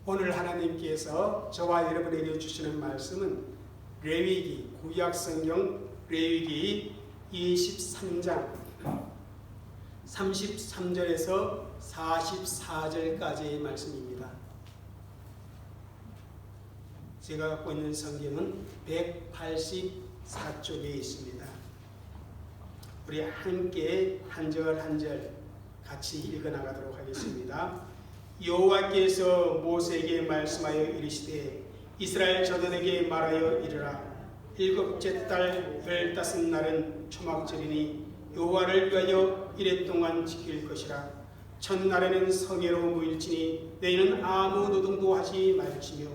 오늘 하나님께서 저와 여러분에게 주시는 말씀은 레위기, 구약성경 레위기 23장 33절에서 44절까지의 말씀입니다. 제가 갖고 있는 성경은 184쪽에 있습니다. 우리 함께 한 절 한 절 같이 읽어나가도록 하겠습니다. 여호와께서 모세에게 말씀하여 이르시되 이스라엘 자손에게 말하여 이르라. 일곱째 달 15날은 초막절이니 여호와를 위하여 이레 동안 지킬 것이라. 첫날에는 성회로 모일지니 너희는 아무 노동도 하지 말지며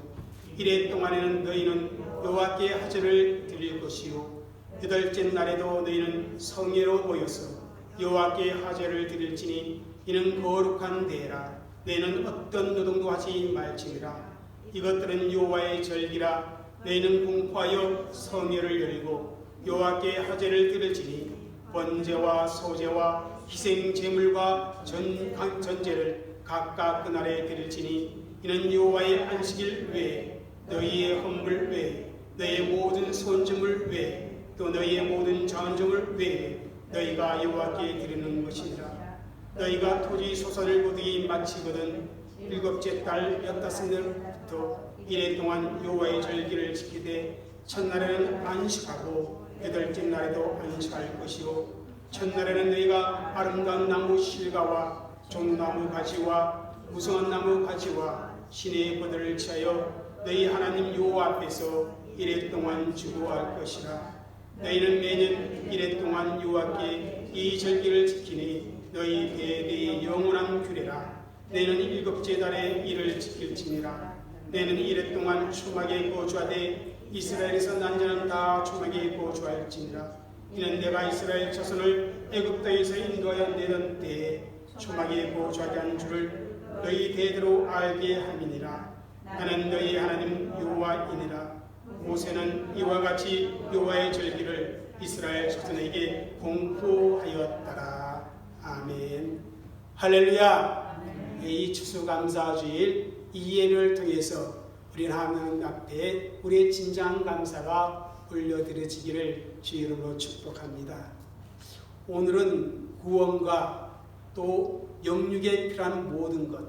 이레 동안에는 너희는 여호와께 하절을 드릴 것이요 여덟째 날에도 너희는 성회로 모여서 여호와께 하절을 드릴지니 이는 거룩한 데라. 너희는 어떤 노동도 하지 말지니라. 이것들은 여호와의 절기라. 너희는 공포하여 성회를 열고 여호와께 하절을 드릴지니 번제와 소제와 희생 제물과 전제를 각각 그날에 드릴지니 이는 여호와의 안식일 외에 너희의 헌물 외에 너희의 모든 손짐을 외에 또 너희의 모든 전정을 외에 너희가 여호와께 드리는 것이니라. 너희가 토지 소산을 거두기 마치거든 일곱째 달 15날부터 이래 동안 여호와의 절기를 지키되 첫날에는 안식하고 여덟째 날에도 안식할 것이요 첫날에는 너희가 아름다운 나무 실과와 종나무 가지와 무성한 나무 가지와 시내의 버들을 취하여 너희 하나님 여호와 앞에서 이래 동안 주고할 것이라. 너희는 매년 이래 동안 여호와께 이 절기를 지키니 너희 대대의 영원한 규례라. 너희는 일곱째 달에 이를 지킬지니라. 너희는 이래 동안 초막에 거주하되 이스라엘에서 난 자는 다 초막에 거주할지니라. 이는 내가 이스라엘 자손을 애굽도에서 인도하여 내던 때에 초막에 거주하게 한 줄을 너희 대대로 알게 함이니라. 나는 너희 하나님 여호와이니라. 모세는 이와 같이 여호와의 절기를 이스라엘 자손에게 공포하였더라. 아멘. 할렐루야. 이 추수감사주일 이 예를 통해서 우리 하나님 앞에 우리의 진정 감사가 올려드려지기를 주 이름으로 축복합니다. 오늘은 구원과 또 영육에 필요한 모든 것,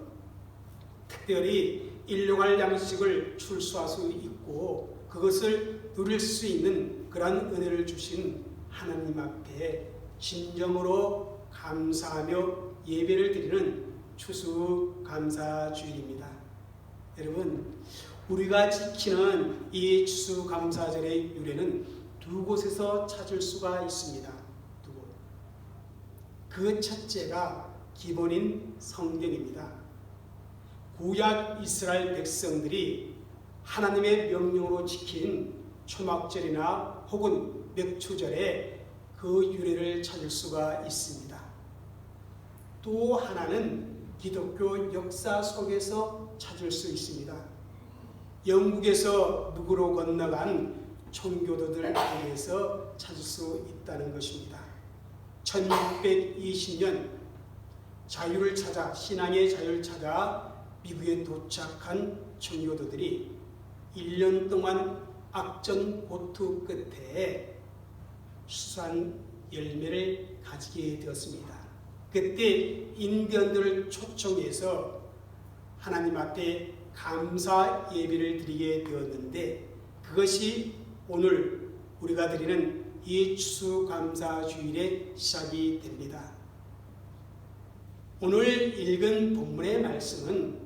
특별히 일용할 양식을 출수할 수 있고 그것을 누릴 수 있는 그러한 은혜를 주신 하나님 앞에 진정으로 감사하며 예배를 드리는 추수감사주일입니다. 여러분, 우리가 지키는 이 추수감사절의 유래는 두 곳에서 찾을 수가 있습니다. 두 곳. 그 첫째가 기본인 성경입니다. 구약 이스라엘 백성들이 하나님의 명령으로 지킨 초막절이나 혹은 맥추절에 그 유래를 찾을 수가 있습니다. 또 하나는 기독교 역사 속에서 찾을 수 있습니다. 영국에서 누구로 건너간 청교도들에 의해서 찾을 수 있다는 것입니다. 1620년 자유를 찾아, 신앙의 자유를 찾아 미국에 도착한 청교도들이 1년 동안 악전 고투 끝에 수산 열매를 가지게 되었습니다. 그때 인디언들을 초청해서 하나님 앞에 감사 예배를 드리게 되었는데 그것이 오늘 우리가 드리는 이 추수감사주일의 시작이 됩니다. 오늘 읽은 본문의 말씀은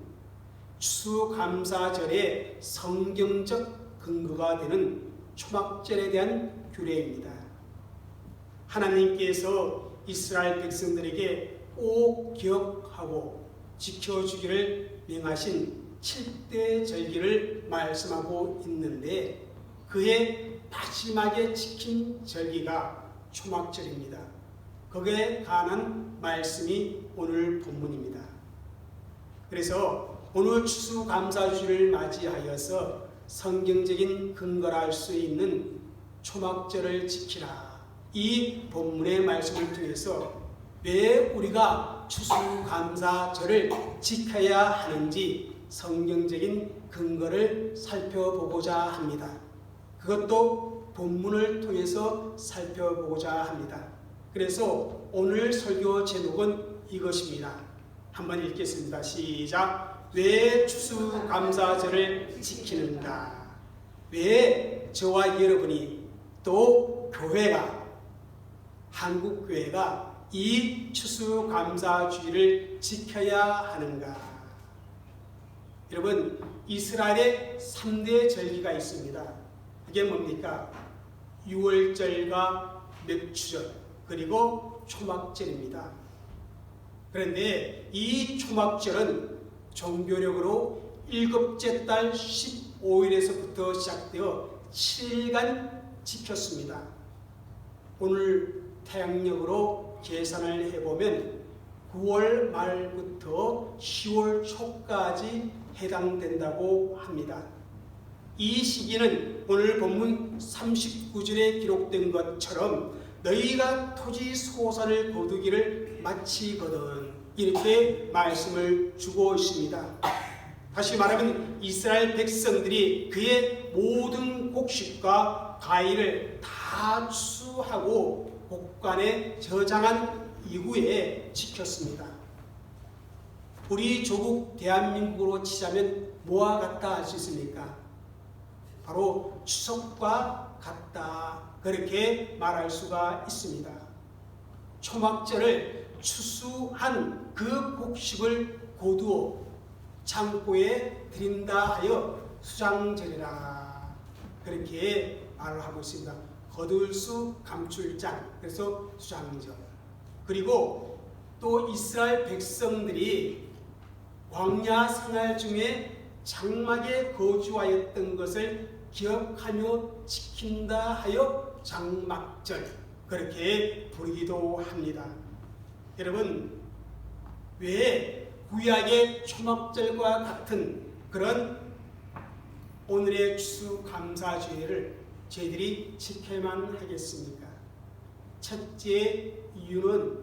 추수감사절의 성경적 근거가 되는 초막절에 대한 규례입니다. 하나님께서 이스라엘 백성들에게 꼭 기억하고 지켜주기를 명하신 7대 절기를 말씀하고 있는데 그의 마지막에 지킨 절기가 초막절입니다. 거기에 관한 말씀이 오늘 본문입니다. 그래서 오늘 추수감사주를 맞이하여서 성경적인 근거라 할 수 있는 초막절을 지키라. 이 본문의 말씀을 통해서 왜 우리가 추수감사절을 지켜야 하는지 성경적인 근거를 살펴보고자 합니다. 그것도 본문을 통해서 살펴보고자 합니다. 그래서 오늘 설교 제목은 이것입니다. 한번 읽겠습니다. 시작. 왜 추수감사절을 지키는가? 왜 저와 여러분이 또 교회가, 한국교회가 이 추수감사주의를 지켜야 하는가? 여러분, 이스라엘의 3대 절기가 있습니다. 그게 뭡니까? 유월절과 맥추절, 그리고 초막절입니다. 그런데 이 초막절은 종교력으로 일곱째 달 15일에서부터 시작되어 7일간 지켰습니다. 오늘 태양력으로 계산을 해보면 9월 말부터 10월 초까지 해당된다고 합니다. 이 시기는 오늘 본문 39절에 기록된 것처럼 너희가 토지 소산을 거두기를 마치거든, 이렇게 말씀을 주고 있습니다. 다시 말하면 이스라엘 백성들이 그의 모든 곡식과 과일을 다 추수하고 곡간에 저장한 이후에 지켰습니다. 우리 조국 대한민국으로 치자면 뭐와 같다 할 수 있습니까? 바로 추석과 같다, 그렇게 말할 수가 있습니다. 초막절을 추수한 그 곡식을 거두어 창고에 드린다 하여 수장절이라, 그렇게 말을 하고 있습니다. 거둘 수 감출장, 그래서 수장절. 그리고 또 이스라엘 백성들이 광야 생활 중에 장막에 거주하였던 것을 기억하며 지킨다 하여 장막절, 그렇게 부르기도 합니다. 여러분, 왜 구약의 초막절과 같은 그런 오늘의 추수감사주의를 저희들이 지켜야만 하겠습니까? 첫째 이유는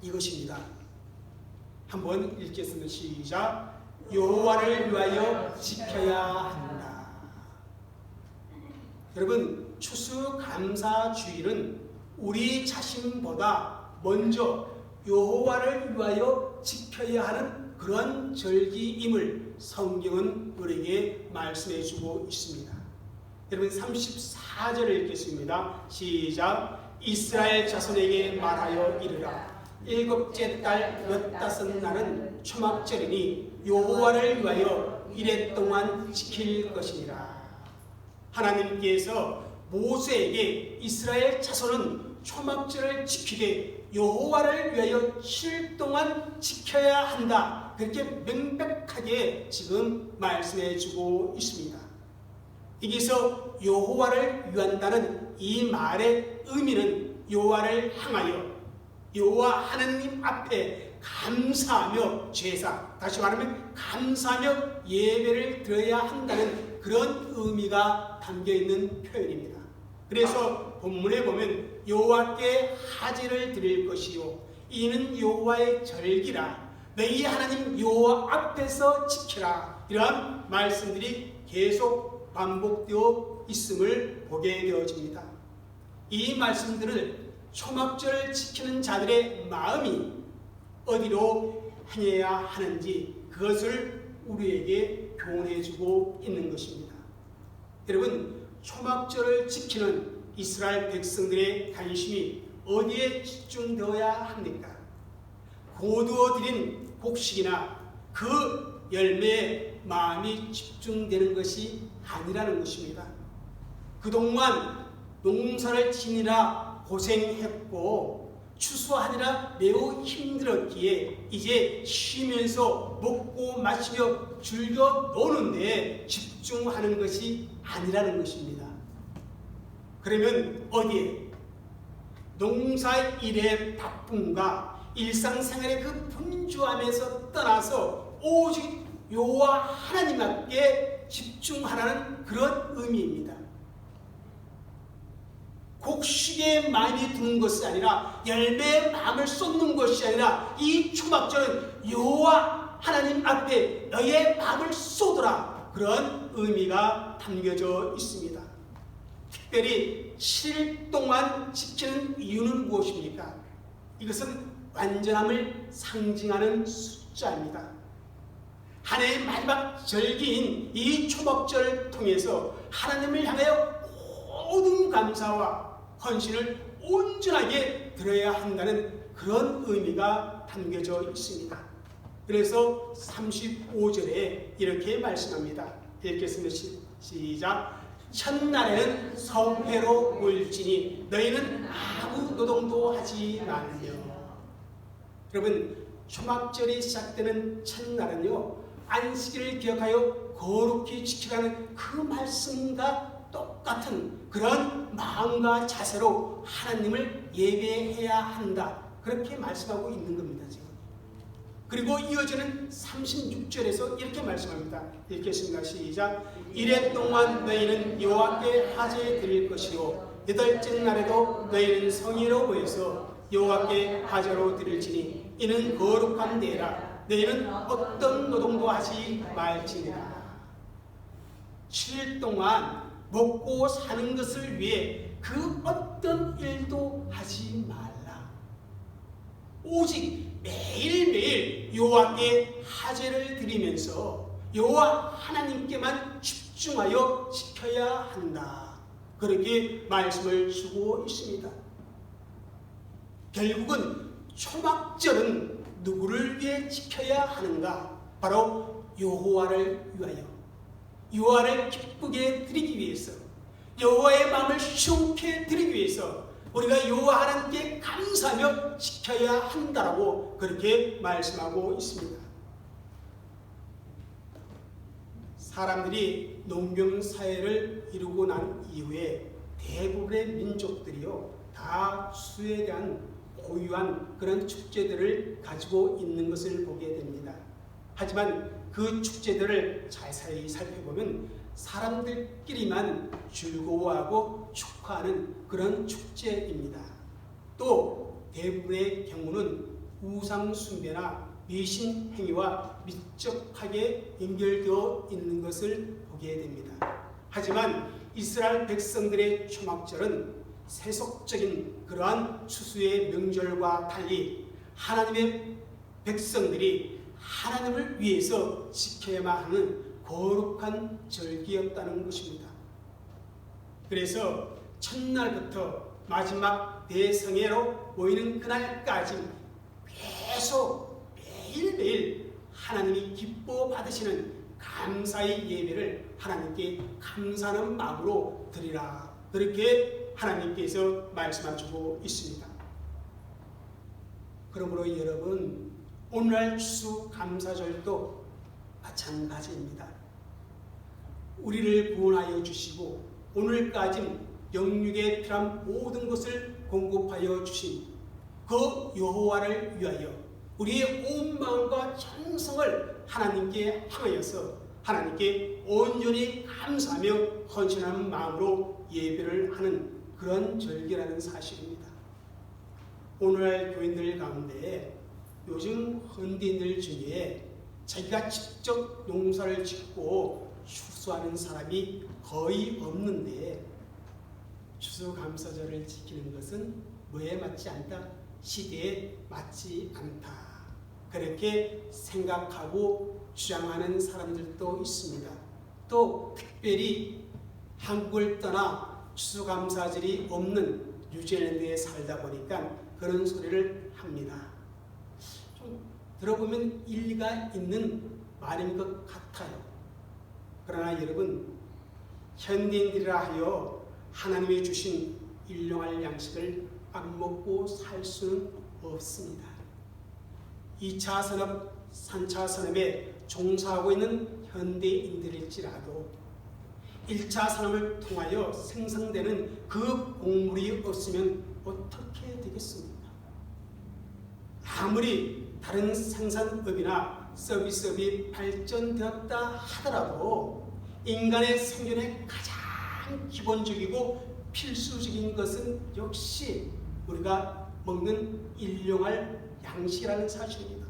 이것입니다. 한번 읽겠습니다. 시작. 여호와를 위하여 지켜야 한다. 여러분, 추수감사주일은 우리 자신보다 먼저 여호와를 위하여 지켜야 하는 그런 절기임을 성경은 우리에게 말씀해 주고 있습니다. 여러분, 34절을 읽겠습니다. 시작. 이스라엘 자손에게 말하여 이르라. 일곱째 달 15날은 초막절이니 여호와를 위하여 이래 동안 지킬 것이니라. 하나님께서 모세에게 이스라엘 자손은 초막절을 지키되 여호와를 위하여 7일 동안 지켜야 한다, 그렇게 명백하게 지금 말씀해 주고 있습니다. 여기서 여호와를 위한다는 이 말의 의미는 여호와를 향하여 여호와 하나님 앞에 감사하며 제사, 다시 말하면 감사하며 예배를 드려야 한다는 그런 의미가 담겨있는 표현입니다. 그래서 본문에 보면 여호와께 하제를 드릴 것이요 이는 여호와의 절기라, 너희 하나님 여호와 앞에서 지키라, 이러한 말씀들이 계속 반복되어 있음을 보게 되어집니다. 이 말씀들을 초막절을 지키는 자들의 마음이 어디로 향해야 하는지 그것을 우리에게 교훈해주고 있는 것입니다. 여러분, 초막절을 지키는 이스라엘 백성들의 관심이 어디에 집중되어야 합니까? 거두어들인 곡식이나 그 열매에 마음이 집중되는 것이 아니라는 것입니다. 그동안 농사를 지니라 고생했고 추수하느라 매우 힘들었기에 이제 쉬면서 먹고 마시며 즐겨 노는데 집중하는 것이 아니라는 것입니다. 그러면 어디에? 농사일의 바쁨과 일상생활의 그 분주함에서 떠나서 오직 여호와 하나님 앞에 집중하라는 그런 의미입니다. 곡식에 많이 두는 것이 아니라 열매에 마음을 쏟는 것이 아니라 이 초막절은 여호와 하나님 앞에 너의 마음을 쏟으라, 그런 의미가 담겨져 있습니다. 특별히 7일 동안 지키는 이유는 무엇입니까? 이것은 완전함을 상징하는 숫자입니다. 한 해의 마지막 절기인 이 초막절을 통해서 하나님을 향하여 모든 감사와 헌신을 온전하게 드려야 한다는 그런 의미가 담겨져 있습니다. 그래서 35절에 이렇게 말씀합니다. 읽겠습니다. 시작. 첫날에는 성회로 모일지니 너희는 아무 노동도 하지 말며. 여러분, 초막절이 시작되는 첫날은요, 안식일을 기억하여 거룩히 지키라는 그 말씀과 똑같은 그런 마음과 자세로 하나님을 예배해야 한다, 그렇게 말씀하고 있는 겁니다. 지금. 그리고 이어지는 36절에서 이렇게 말씀합니다. 읽겠습니다. 시작. 이래 동안 너희는 여호와께 하제 드릴 것이요 여덟째 날에도 너희는 성회로 모여서 여호와께 하제로 드릴지니 이는 거룩한 때라. 너희는 어떤 노동도 하지 말지니라. 7일 동안 먹고 사는 것을 위해 그 어떤 일도 하지 말라. 오직 매일매일 여호와께 하제를 드리면서 여호와 하나님께만 집중하여 지켜야 한다, 그렇게 말씀을 주고 있습니다. 결국은 초막절은 누구를 위해 지켜야 하는가? 바로 여호와를 위하여, 여호와를 기쁘게 드리기 위해서, 여호와의 마음을 시원케 드리기 위해서 우리가 여호와 하나님께 감사하며 지켜야 한다라고 그렇게 말씀하고 있습니다. 사람들이 농경사회를 이루고 난 이후에 대부분의 민족들이요, 다 추수에 대한 고유한 그런 축제들을 가지고 있는 것을 보게 됩니다. 하지만 그 축제들을 자세히 살펴보면 사람들끼리만 즐거워하고 축하하는 그런 축제입니다. 또 대부분의 경우는 우상 숭배나 미신 행위와 밀접하게 연결되어 있는 것을 보게 됩니다. 하지만 이스라엘 백성들의 초막절은 세속적인 그러한 추수의 명절과 달리 하나님의 백성들이 하나님을 위해서 지켜야만 하는 거룩한 절기였다는 것입니다. 그래서 첫날부터 마지막 대성회로 모이는 그날까지 계속 매일매일 하나님이 기뻐 받으시는 감사의 예배를 하나님께 감사하는 마음으로 드리라, 그렇게 하나님께서 말씀하시고 있습니다. 그러므로 여러분, 오늘날 추수감사절도 마찬가지입니다. 우리를 구원하여 주시고 오늘까지 영육에 필요한 모든 것을 공급하여 주신 그 여호와를 위하여 우리의 온 마음과 전성을 하나님께 향하여서 하나님께 온전히 감사하며 헌신하는 마음으로 예배를 하는 그런 절기라는 사실입니다. 오늘날 교인들 가운데 요즘 현대인들 중에 자기가 직접 농사를 짓고 추수하는 사람이 거의 없는데, 추수감사절을 지키는 것은 뭐에 맞지 않다? 시대에 맞지 않다, 그렇게 생각하고 주장하는 사람들도 있습니다. 또 특별히 한국을 떠나 추수감사절이 없는 뉴질랜드에 살다 보니까 그런 소리를 합니다. 좀 들어보면 일리가 있는 말인 것 같아요. 그러나 여러분, 현대인들이라 하여 하나님이 주신 일용할 양식을 안 먹고 살 수는 없습니다. 2차 산업, 3차 산업에 종사하고 있는 현대인들일지라도 1차 산업을 통하여 생산되는 그 곡물이 없으면 어떻게 되겠습니까? 아무리 다른 생산업이나 서비스업이 발전되었다 하더라도 인간의 생존에 가장 기본적이고 필수적인 것은 역시 우리가 먹는 일용할 양식이라는 사실입니다.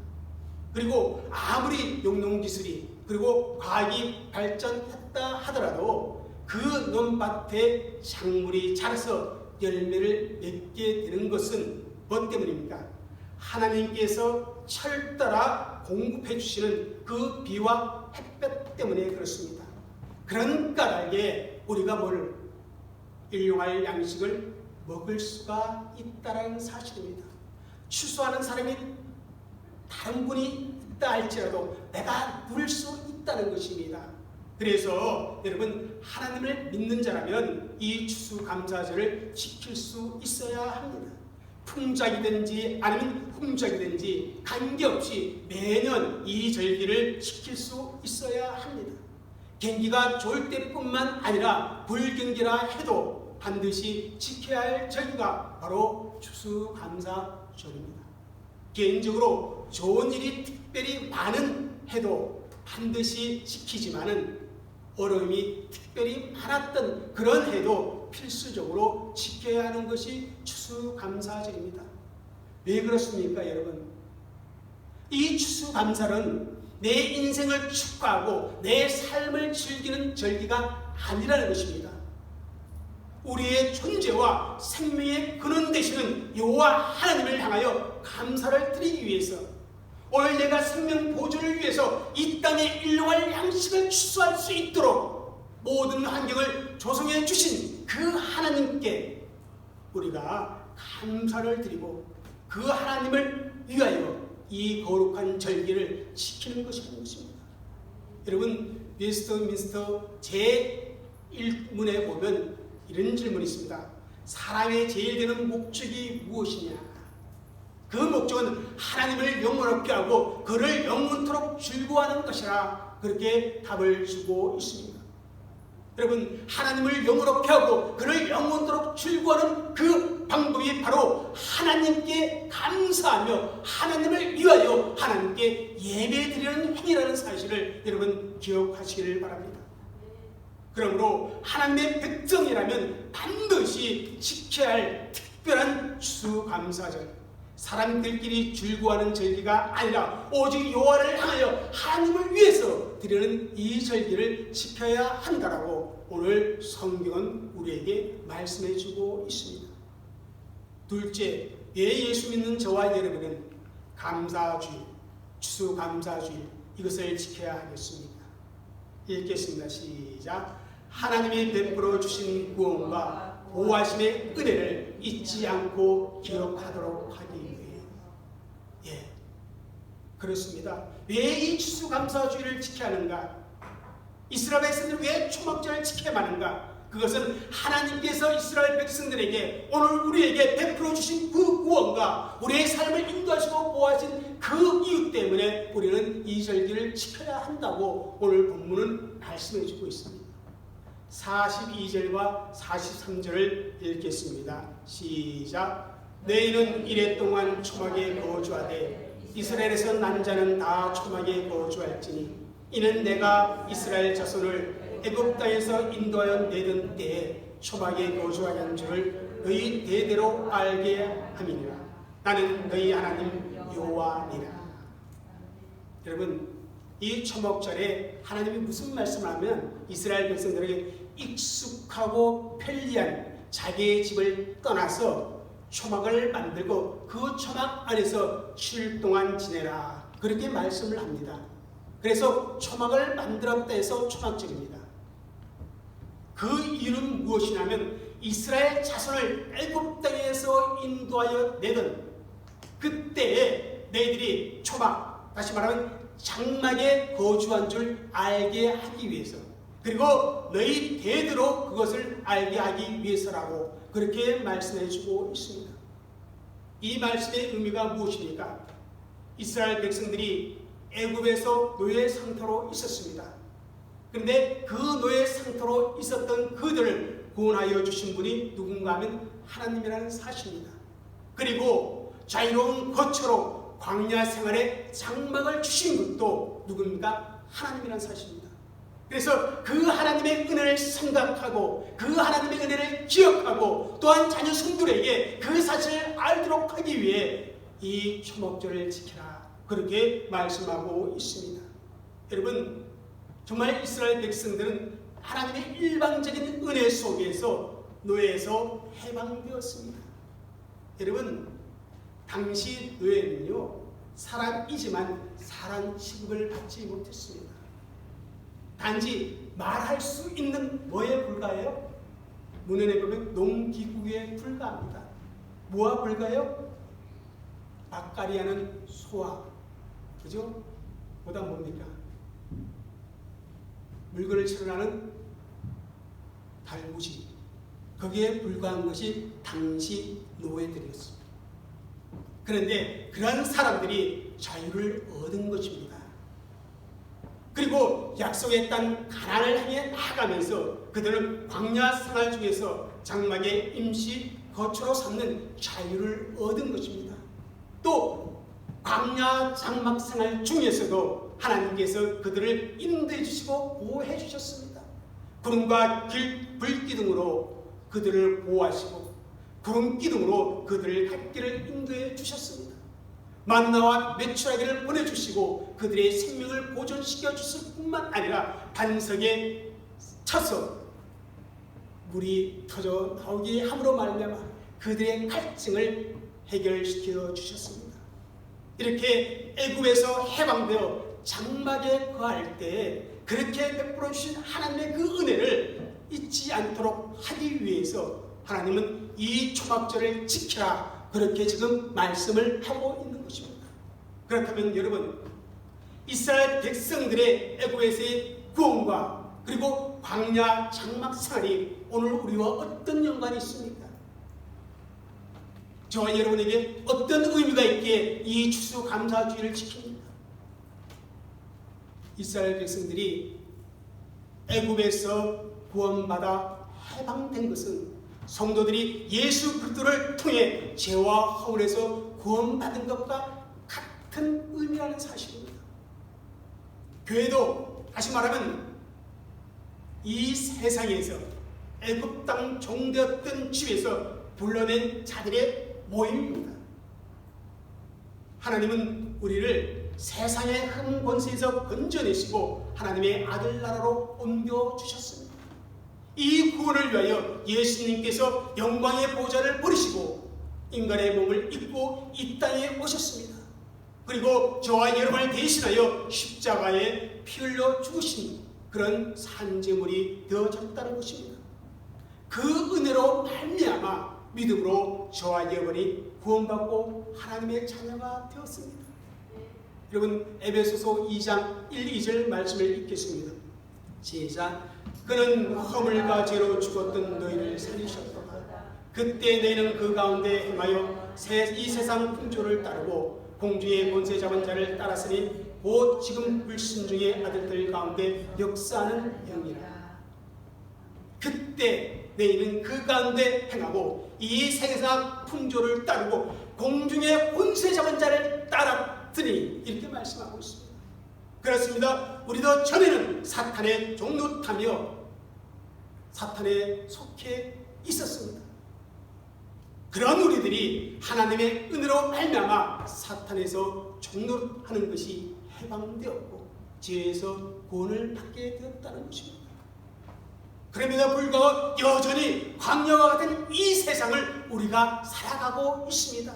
그리고 아무리 농농기술이 그리고 과학이 발전했다 하더라도 그 논밭에 작물이 자라서 열매를 맺게 되는 것은 뭐 때문입니까? 하나님께서 철따라 공급해 주시는 그 비와 햇볕 때문에 그렇습니다. 그런 까닭에 우리가 뭘 일용할 양식을 먹을 수가 있다는 사실입니다. 추수하는 사람이 다른 분이 있다 할지라도 내가 누릴 수 있다는 것입니다. 그래서 여러분, 하나님을 믿는 자라면 이 추수감사절을 지킬 수 있어야 합니다. 풍작이든지 아니면 hum작이든지 관계없이 매년 이 절기를 지킬 수 있어야 합니다. 경기가 좋을 때뿐만 아니라 불경기라 해도 반드시 지켜야 할 절기가 바로 추수감사절입니다. 개인적으로 좋은 일이 특별히 많은 해도 반드시 지키지만은 어려움이 특별히 많았던 그런 해도 필수적으로 지켜야 하는 것이 추수감사절입니다. 왜 그렇습니까, 여러분? 이 추수감사는 내 인생을 축하하고 내 삶을 즐기는 절기가 아니라는 것입니다. 우리의 존재와 생명의 근원 되시는 여호와 하나님을 향하여 감사를 드리기 위해서, 오늘 내가 생명 보존을 위해서 이 땅에 일용할 양식을 추수할 수 있도록 모든 환경을 조성해 주신 그 하나님께 우리가 감사를 드리고 그 하나님을 위하여 이 거룩한 절기를 지키는 것입니다. 여러분, 웨스트민스터 제1문에 보면 이런 질문이 있습니다. 사람의 제일 되는 목적이 무엇이냐? 그 목적은 하나님을 영원롭게 하고 그를 영원토록 즐거워하는 것이라, 그렇게 답을 주고 있습니다. 여러분, 하나님을 영원롭게 하고 그를 영원토록 즐거워하는 그 방법이 바로 하나님께 감사하며 하나님을 위하여 하나님께 예배드리는 행위라는 사실을 여러분 기억하시기를 바랍니다. 그러므로 하나님의 백성이라면 반드시 지켜야 할 특별한 추수감사절, 사람들끼리 즐거워하는 절기가 아니라 오직 여호와를 향하여 하나님을 위해서 드리는 이 절기를 지켜야 한다라고 오늘 성경은 우리에게 말씀해 주고 있습니다. 둘째, 왜 예수 믿는 저와 여러분은 감사주일, 추수감사주일 이것을 지켜야 하겠습니까? 읽겠습니다. 시작. 하나님이 베풀어 주신 구원과 보호하심의 은혜를 잊지 않고 기억하도록 하기 위해. 그렇습니다. 왜 이 추수감사주일을 지켜야 하는가? 이스라엘 백성들이 왜 초막절을 지켜야 하는가? 그것은 하나님께서 이스라엘 백성들에게 오늘 우리에게 베풀어 주신 그 구원과 우리의 삶을 인도하시고 보호하신 그 이유 때문에 우리는 이 절기를 지켜야 한다고 오늘 본문은 말씀해 주고 있습니다. 42절과 43절을 읽겠습니다. 시작. 너희는 이래 동안 초막에 거주하되 이스라엘에서 난 자는 다 초막에 거주할지니 이는 내가 이스라엘 자손을 애굽 땅에서 인도하여 내던 때에 초막에 거주하게 한 줄을 너희 대대로 알게 함이니라. 나는 너희 하나님 여호와니라. 여러분, 이 초막절에 하나님이 무슨 말씀을 하면 이스라엘 백성들에게 익숙하고 편리한 자기의 집을 떠나서 초막을 만들고 그 초막 안에서 7일 동안 지내라, 그렇게 말씀을 합니다. 그래서 초막을 만들었다 해서 초막절입니다. 그 이유는 무엇이냐면 이스라엘 자손을 애굽 땅에서 인도하여 내던 그때에 너희들이 초막, 다시 말하면 장막에 거주한 줄 알게 하기 위해서, 그리고 너희 대대로 그것을 알게 하기 위해서라고 그렇게 말씀해 주고 있습니다. 이 말씀의 의미가 무엇입니까? 이스라엘 백성들이 애굽에서 노예 상태로 있었습니다. 그런데 그 노예 상태로 있었던 그들을 구원하여 주신 분이 누군가 하면 하나님이라는 사실입니다. 그리고 자유로운 거처로 광야 생활에 장막을 주신 것도 누굽니까? 하나님이라는 사실입니다. 그래서 그 하나님의 은혜를 생각하고 그 하나님의 은혜를 기억하고 또한 자녀 손들에게 그 사실을 알도록 하기 위해 이 초막절을 지켜라, 그렇게 말씀하고 있습니다. 여러분, 정말 이스라엘 백성들은 하나님의 일방적인 은혜 속에서 노예에서 해방되었습니다. 여러분, 당시 노예는요, 사람이지만 사람 취급을 받지 못했습니다. 단지 말할 수 있는 뭐에 불과해요? 문헌에 보면 농기구에 불과합니다. 뭐와 불과해요? 밭갈이하는 소와, 그죠? 보다 뭡니까? 물건을 채취하는 달구지, 거기에 불과한 것이 당시 노예들이었습니다. 그런데 그러한 사람들이 자유를 얻은 것입니다. 그리고 약속의 땅 가나안을 향해 나아가면서 그들은 광야 생활 중에서 장막의 임시 거처로 삼는 자유를 얻은 것입니다. 또 광야 장막 생활 중에서도 하나님께서 그들을 인도해 주시고 보호해 주셨습니다. 구름과 불기둥으로 그들을 보호하시고 구름 기둥으로 그들을 갈 길을 인도해 주셨습니다. 만나와 메추라기를 보내주시고 그들의 생명을 보존시켜 주실 뿐만 아니라 반석에 쳐서 물이 터져 나오게 함으로 말미암아 그들의 갈증을 해결시켜 주셨습니다. 이렇게 애굽에서 해방되어 장막에 거할 때 그렇게 베풀어 주신 하나님의 그 은혜를 잊지 않도록 하기 위해서 하나님은 이 초막절을 지키라, 그렇게 지금 말씀을 하고 있는 것입니다. 그렇다면 여러분, 이스라엘 백성들의 애굽에서의 구원과 그리고 광야 장막 생활이 오늘 우리와 어떤 연관이 있습니까? 저와 여러분에게 어떤 의미가 있기에 이 추수감사주의를 지킵니다. 이스라엘 백성들이 애굽에서 구원받아 해방된 것은 성도들이 예수 그리스도를 통해 죄와 허물에서 구원받은 것과 같은 의미라는 사실입니다. 교회도 다시 말하면 이 세상에서 애굽 땅 종되었던 집에서 불러낸 자들의 모임입니다. 하나님은 우리를 세상의 흠 권세에서 건져내시고 하나님의 아들 나라로 옮겨주셨습니다. 이 구원을 위하여 예수님께서 영광의 보좌를 버리시고 인간의 몸을 입고 이 땅에 오셨습니다. 그리고 저와 여러분을 대신하여 십자가에 피 흘려 죽으신 그런 산재물이 되어졌다는 것입니다. 그 은혜로 말미암아 믿음으로 저와 여러분이 구원받고 하나님의 자녀가 되었습니다. 여러분, 에베소서 2장 1, 2절 말씀을 읽겠습니다. 시작. 그는 허물과 죄로 죽었던 너희를 살리셨도다. 그때 너희는 그 가운데 행하여 이 세상 풍조를 따르고 공중의 권세 잡은 자를 따랐으니 곧 지금 불신중의 아들들 가운데 역사하는 영이라. 그때 너희는 그 가운데 행하고 이 세상 풍조를 따르고 공중의 권세 잡은 자를 따랐더니, 이렇게 말씀하고 있습니다. 그렇습니다. 우리도 전에는 사탄의 종노타며 사탄에 속해 있었습니다. 그런 우리들이 하나님의 은혜로 말미암아 사탄에서 종노하는 것이 해방되었고 죄에서 구원을 받게 되었다는 것입니다. 그럼에도 불구하고 여전히 광야와 같은 이 세상을 우리가 살아가고 있습니다.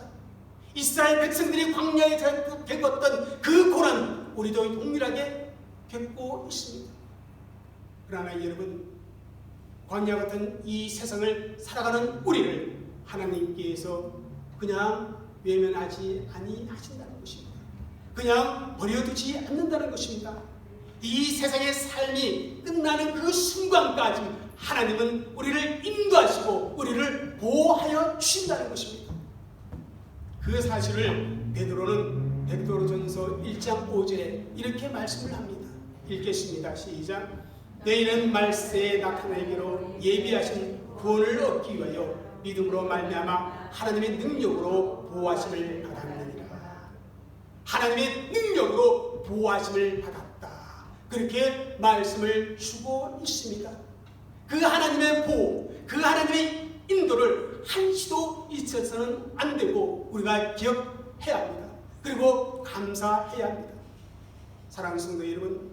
이스라엘 백성들이 광야에 겪었던 그 고난, 우리도 동일하게 겪고 있습니다. 그러나 여러분, 광야 같은 이 세상을 살아가는 우리를 하나님께서 그냥 외면하지 아니하신다는 것입니다. 그냥 버려두지 않는다는 것입니다. 이 세상의 삶이 끝나는 그 순간까지 하나님은 우리를 인도하시고 우리를 보호하여 주신다는 것입니다. 그 사실을 베드로전서 1장 5절에 이렇게 말씀을 합니다. 읽겠습니다. 시작. 너희는 말세에 나타나기로 예비하신 구원을 얻기 위하여 믿음으로 말미암아 하나님의 능력으로 보호하심을 받았느니라. 하나님의 능력으로 보호하심을 받았다. 그렇게 말씀을 주고 있습니다. 그 하나님의 보호, 그 하나님의 인도를 한시도 잊어서는 안 되고 우리가 기억해야 합니다. 그리고 감사해야 합니다. 사랑하는 성도 여러분,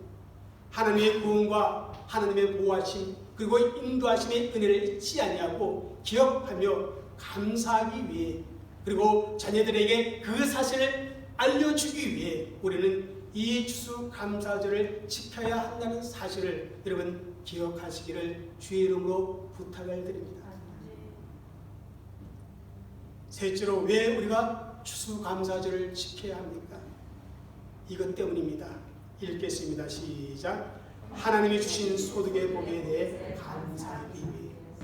하나님의 구원과 하나님의 보호하심 그리고 인도하심의 은혜를 잊지 아니하고 기억하며 감사하기 위해, 그리고 자녀들에게 그 사실을 알려주기 위해 우리는 이 추수감사절을 지켜야 한다는 사실을 여러분 기억하시기를 주의 이름으로 부탁을 드립니다. 셋째로, 왜 우리가 추수감사절을 지켜야 합니까? 이것 때문입니다. 읽겠습니다. 시작. 하나님이 주신 소득의 복에 대해 감사하기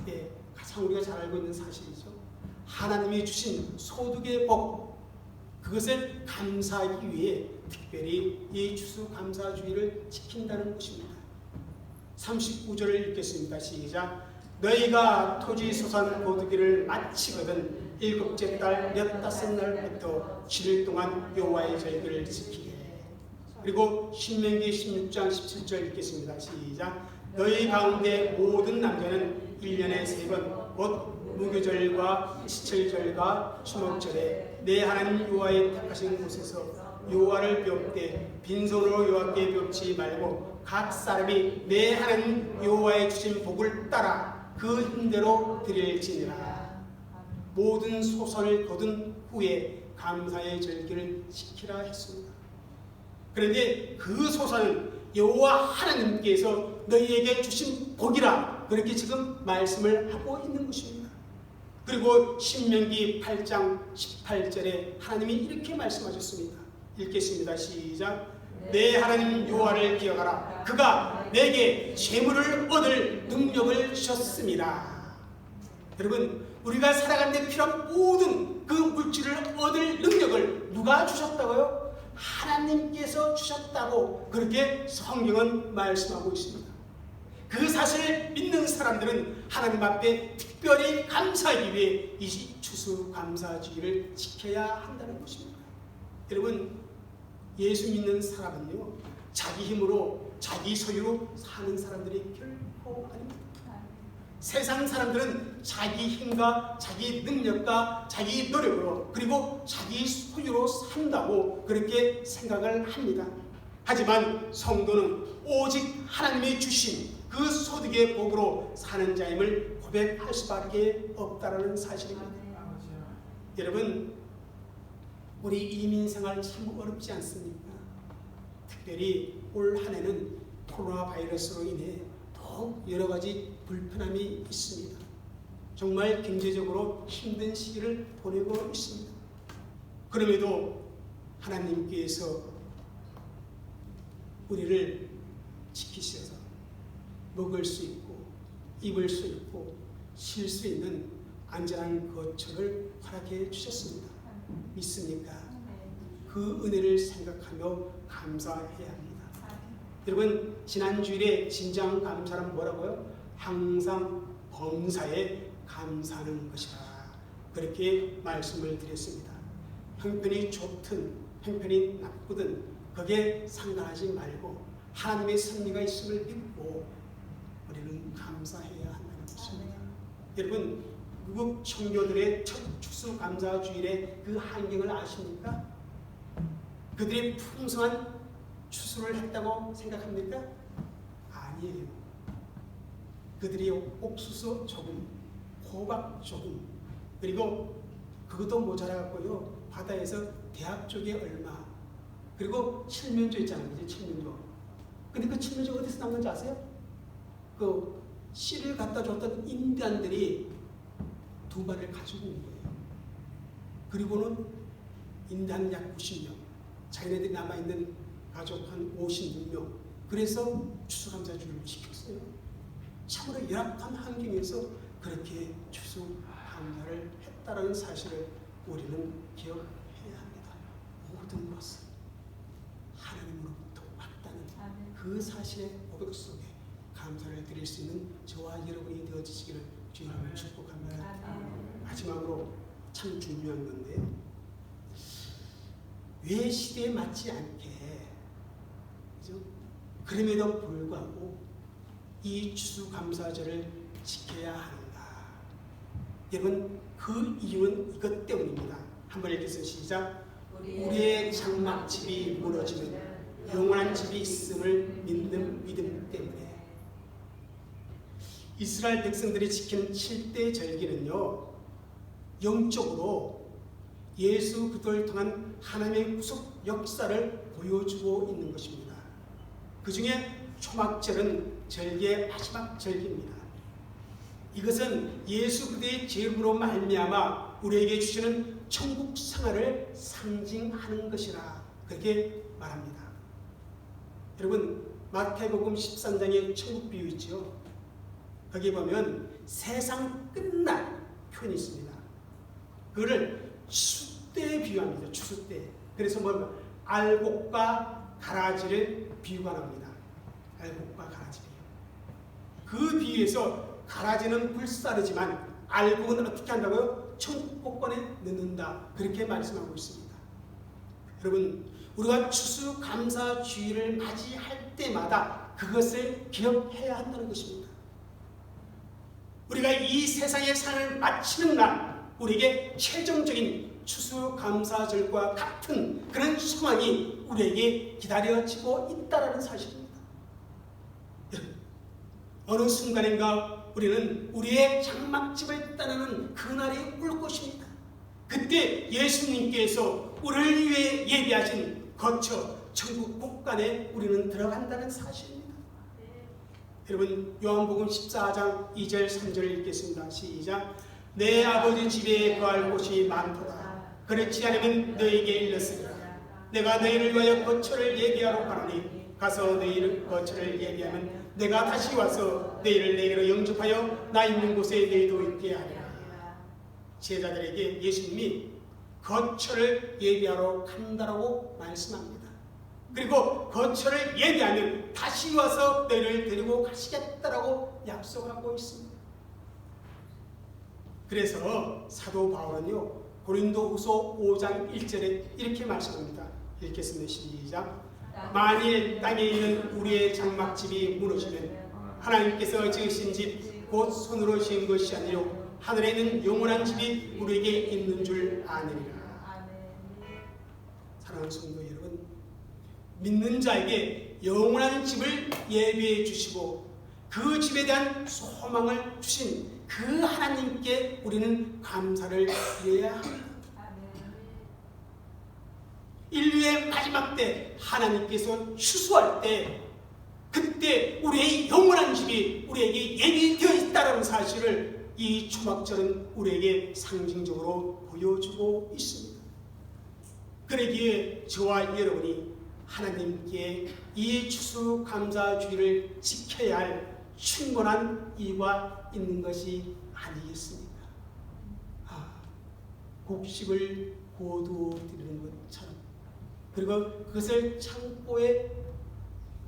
위해. 가장 우리가 잘 알고 있는 사실이죠. 하나님이 주신 소득의 복, 그것을 감사하기 위해 특별히 이 추수감사주의를 지킨다는 것입니다. 39절을 읽겠습니다. 시작. 너희가 토지 소산 거두기를 마치거든 7째 달 15날부터 7일 동안 여호와의 절기를 지키게. 그리고 신명기 16장 17절 읽겠습니다. 시작. 너희 가운데 모든 남자는 1년에 3번 곧 무교절과 시철절과 추목절에 내 하나님 여호와의 택하신 곳에서 여호와를 뵙되 빈손으로 여호와께 뵙지 말고 각 사람이 내 하나님 여호와의 주신 복을 따라 그 힘대로 드릴지니라. 모든 소선을 거둔 후에 감사의 절기를 지키라 했습니다. 그런데 그 소선은 여호와 하나님께서 너희에게 주신 복이라, 그렇게 지금 말씀을 하고 있는 것입니다. 그리고 신명기 8장 18절에 하나님이 이렇게 말씀하셨습니다. 읽겠습니다. 시작. 내 하나님 여호와를 기억하라. 그가 내게 재물을 얻을 능력을 주셨습니다. 여러분, 우리가 살아가는 데 필요한 모든 그 물질을 얻을 능력을 누가 주셨다고요? 하나님께서 주셨다고 그렇게 성경은 말씀하고 있습니다. 그 사실을 믿는 사람들은 하나님 앞에 특별히 감사하기 위해 이 추수감사주의를 지켜야 한다는 것입니다. 여러분, 예수 믿는 사람은요, 자기 힘으로 자기 소유로 사는 사람들이 결코 아닙니다. 세상 사람들은 자기 힘과 자기 능력과 자기 노력으로 그리고 자기 소유로 산다고 그렇게 생각을 합니다. 하지만 성도는 오직 하나님이 주신 그 소득의 복으로 사는 자임을 고백할 수밖에 없다는 사실입니다. 여러분, 우리 이민생활 참 어렵지 않습니까? 특별히 올 한 해는 코로나 바이러스로 인해 더욱 여러 가지 불편함이 있습니다. 정말 경제적으로 힘든 시기를 보내고 있습니다. 그럼에도 하나님께서 우리를 지키셔서 먹을 수 있고 입을 수 있고 쉴 수 있는 안전한 거처를 허락해 주셨습니다. 믿습니까? 그 은혜를 생각하며 감사해야 합니다. 여러분, 지난 주일에 진정 감사는 뭐라고요? 항상 범사에 감사하는 것이라, 그렇게 말씀을 드렸습니다. 형편이 좋든 형편이 나쁘든 거기에 상관하지 말고 하나님의 섭리가 있음을 믿고 우리는 감사해야 한다는 것입니다. 여러분, 미국 청교들의 첫 추수감사주일의 그 환경을 아십니까? 그들이 풍성한 추수를 했다고 생각합니까? 아니에요. 그들이 옥수수 조금, 호박 조금, 그리고 그것도 모자라갖고요, 바다에서 대합 쪽에 얼마, 그리고 칠면조 있잖아요. 이제 칠면조. 근데 그 칠면조 어디서 나온 건지 아세요? 그 씨를 갖다 줬던 인디안들이 2마리를 가지고 온 거예요. 그리고는 인디안 약 90명, 자기네들이 남아있는 가족 한 56명, 그래서 추수감사주의를 지켰어요. 참으로 열악한 환경에서 그렇게 추수감사를 했다는 사실을 우리는 기억해야 합니다. 모든 것은 하나님으로부터 왔다는 그 사실의 고백 속에 감사를 드릴 수 있는 저와 여러분이 되어지시기를 주님으로 축복합니다. 마지막으로 참 중요한 건데요, 왜 시대에 맞지 않게, 그죠? 그럼에도 불구하고 이 추수감사절을 지켜야 하는가? 여러분, 그 이유는 이것 때문입니다. 한번 읽겠습니다. 시작. 우리의 장막집이 무너지면 영원한 집이 있음을 믿는 믿음 때문에 이스라엘 백성들이 지키는 7대 절기는요, 영적으로 예수 그리스도를 통한 하나님의 구속 역사를 보여주고 있는 것입니다. 그 중에 초막절은 절기의 마지막 절기입니다. 이것은 예수 그리스도의 제물로 말미암아 우리에게 주시는 천국 생활을 상징하는 것이라 그렇게 말합니다. 여러분, 마태복음 13장에 천국 비유 있죠. 거기 보면 세상 끝날 표현이 있습니다. 그거를 추수때에 비유합니다. 추수때. 그래서 뭐 알곡과 가라지를 비유가 납니다. 알곡과 가라지 비유. 그 비유에서 가라지는 불사르지만 알곡은 어떻게 한다고요? 천국 복권에 넣는다. 그렇게 말씀하고 있습니다. 여러분, 우리가 추수감사주의를 맞이할 때마다 그것을 기억해야 한다는 것입니다. 우리가 이 세상의 삶을 마치는 날 우리에게 최종적인 추수감사절과 같은 그런 소망이 우리에게 기다려지고 있다는 사실입니다. 어느 순간인가 우리는 우리의 장막집을 떠나는 그날이 올 것입니다. 그때 예수님께서 우리를 위해 예비하신 거처 천국 복관에 우리는 들어간다는 사실입니다. 여러분, 요한복음 14장 2절 3절을 읽겠습니다. 시작. 내 아버지 집에 거할 곳이 많도다. 그렇지 않으면 너에게 일렀으리라. 내가 너희를 위하여 거처를 예비하러 가노니 가서 너희를 거처를 예비하면 내가 다시 와서 너희를 내게로 영접하여 나 있는 곳에 너희도 있게 하리라. 제자들에게 예수님이 거처를 예비하러 간다라고 말씀합니다. 그리고 거처를 예비하면 다시 와서 너희를 데리고 가시겠다라고 약속하고 있습니다. 그래서 사도 바울은요, 고린도후서 5장 1절에 이렇게 말씀합니다. 읽겠습니다. 시작. 만일 땅에 있는 우리의 장막집이 무너지면 하나님께서 지으신 집 곧 손으로 지은 것이 아니요 하늘에 있는 영원한 집이 우리에게 있는 줄 아느니라. 사랑하는 성도 여러분, 믿는 자에게 영원한 집을 예비해 주시고 그 집에 대한 소망을 주신 그 하나님께 우리는 감사를 드려야 합니다. 인류의 마지막 때 하나님께서 추수할 때 그때 우리의 영원한 집이 우리에게 예비되어 있다는 사실을 이 초막절은 우리에게 상징적으로 보여주고 있습니다. 그러기에 저와 여러분이 하나님께 이 추수감사주의를 지켜야 할 충분한 이유가 있는 것이 아니겠습니까? 곡식을 거두어 드리는 것처럼, 그리고 그것을 창고에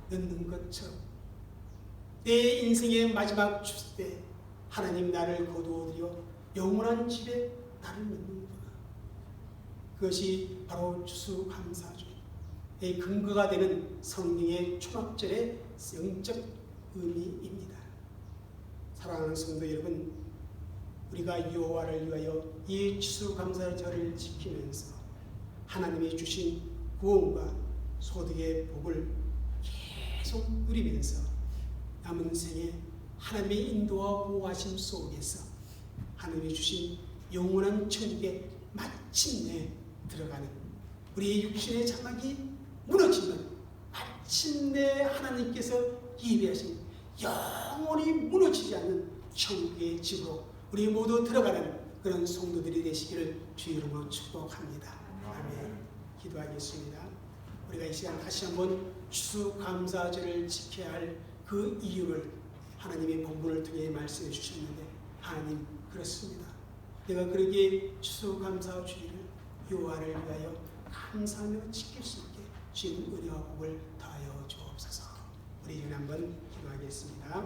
넣는 것처럼 내 인생의 마지막 추수 때 하나님 나를 거두어들여 영원한 집에 나를 넣는구나. 그것이 바로 추수감사주의의 근거가 되는 성령의 초막절의 영적 의미입니다. 사랑하는 성도 여러분, 우리가 여호와를 위하여 이 추수감사절을 지키면서 하나님이 주신 구원과 소득의 복을 계속 누리면서 남은 생에 하나님의 인도와 보호하심 속에서 하나님이 주신 영원한 천국에 마침내 들어가는 우리의 육신의 장막이 무너지면 마침내 하나님께서 예비하신 영원히 무너지지 않는 천국의 집으로 우리 모두 들어가는 그런 성도들이 되시기를 주의 이름으로 축복합니다. 아멘. 기도하겠습니다. 우리가 이 시간 다시 한번 추수감사절을 지켜야 할 그 이유를 하나님의 본문을 통해 말씀해 주셨는데, 하나님 그렇습니다. 내가 그러기에 추수감사주의를 여호와를 위하여 감사하며 지킬 수 있게 주님 은혜와 복을 더하여 주옵소서. 우리 이제 한번 기도하겠습니다.